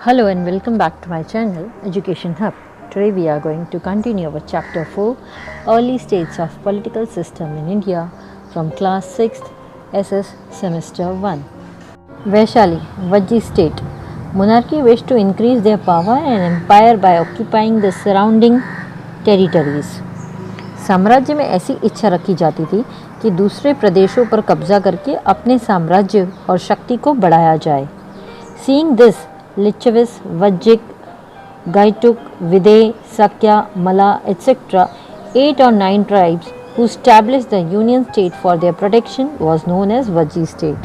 Hello and welcome back to my channel Education Hub. Today we are going to continue our chapter 4 Early States of Political System in India from class 6th SS semester 1. Vaishali, Vajji state. Monarchy wished to increase their power and empire by occupying the surrounding territories. साम्राज्य में ऐसी इच्छा रखी जाती थी कि दूसरे प्रदेशों पर कब्जा करके अपने साम्राज्य और शक्ति को बढ़ाया जाए. Seeing this, Lichavis, Vajjik, Gaituk, Videy, Sakya, Malla, etc. 8 or 9 tribes who established the union state for their protection was known as Vajji state.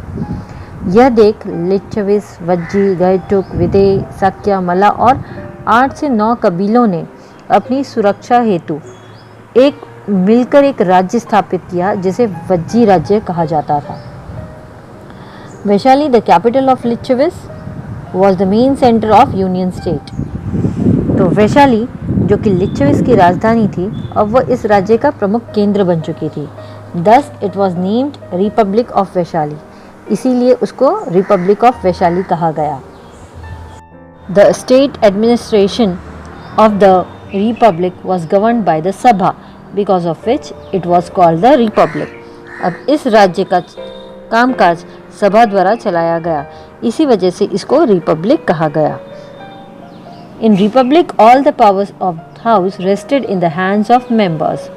यह देख लिच्छविस, वज्जी, गैटुक, विदेय, सक्या, मल्ला और 8 से 9 कबीलों ने अपनी सुरक्षा हेतु एक मिलकर एक राज्य स्थापित किया जिसे वज्जी राज्य कहा जाता था. Vaishali, the capital of Licchavis, was the main centre of union state. तो वैशाली जो कि लिच्छविस की राजधानी थी, अब वह इस राज्य का प्रमुख केंद्र बन चुकी थी. Thus it was named republic of Vaishali, इसीलिए उसको रिपब्लिक ऑफ वैशाली कहा गया. The state administration of the republic was governed by the sabha, because of which it was called the republic. अब इस राज्य का कामकाज सभा द्वारा चलाया गया, इसी वजह से इसको रिपब्लिक कहा गया. In republic all the powers of house rested in the hands of members.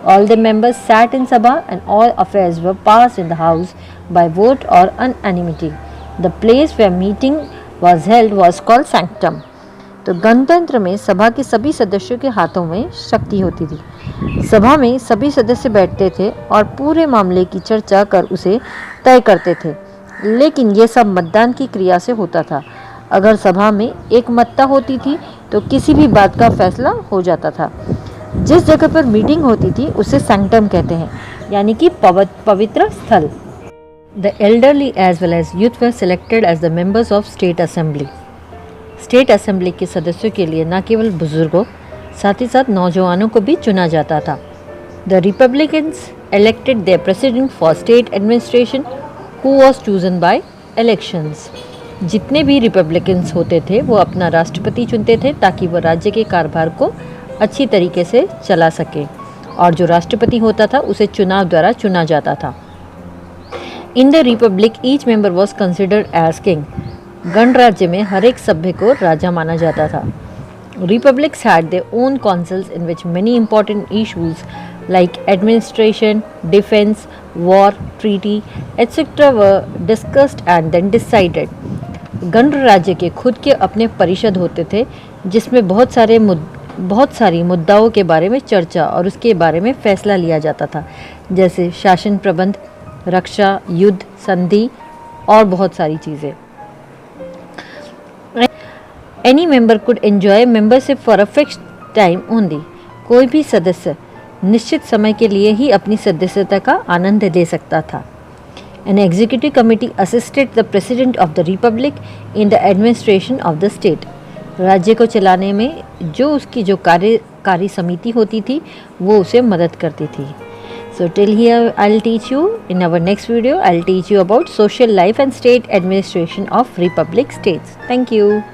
All the members sat in Sabha and all affairs were passed in the house by vote or unanimity. The place where meeting was held was called sanctum. तो गणतंत्र में सभा के सभी सदस्यों के हाथों में शक्ति होती थी. सभा में सभी सदस्य बैठते थे और पूरे मामले की चर्चा कर उसे तय करते थे, लेकिन ये सब मतदान की क्रिया से होता था. अगर सभा में एकमतता होती थी तो किसी भी बात का फैसला हो जाता था. जिस जगह पर मीटिंग होती थी उसे सैंक्टम कहते हैं, यानी कि पवित्र स्थल. The elderly as well as youth were selected as the members of state assembly. State assembly के सदस्यों के लिए न केवल बुजुर्गों, साथ ही साथ नौजवानों को भी चुना जाता था. The Republicans elected their president for state administration who was chosen by elections. जितने भी रिपब्लिकन्स होते थे वो अपना राष्ट्रपति चुनते थे ताकि वह राज्य के कारोबार को अच्छी तरीके से चला सके, और जो राष्ट्रपति होता था उसे चुनाव द्वारा चुना जाता था. In the republic each member was considered as king. गणराज्य में हर एक सभ्य को राजा माना जाता था. Republics had their own councils in which many important issues like administration, defense, war, treaty, etc. were discussed and then decided. गणराज्य के खुद के अपने परिषद होते थे जिसमें बहुत सारी मुद्दाओं के बारे में चर्चा और उसके बारे में फैसला लिया जाता था, जैसे शासन प्रबंध, रक्षा, युद्ध, संधि और बहुत सारी चीज़ें. Any member could enjoy membership for a fixed time only. कोई भी सदस्य निश्चित समय के लिए ही अपनी सदस्यता का आनंद ले सकता था. An executive committee assisted the president of the republic in the administration of the state. राज्य को चलाने में जो उसकी जो कार्यकारी समिति होती थी वो उसे मदद करती थी. So till here I'll teach you. In our next video I'll teach you about social life and state administration of republic states. Thank you.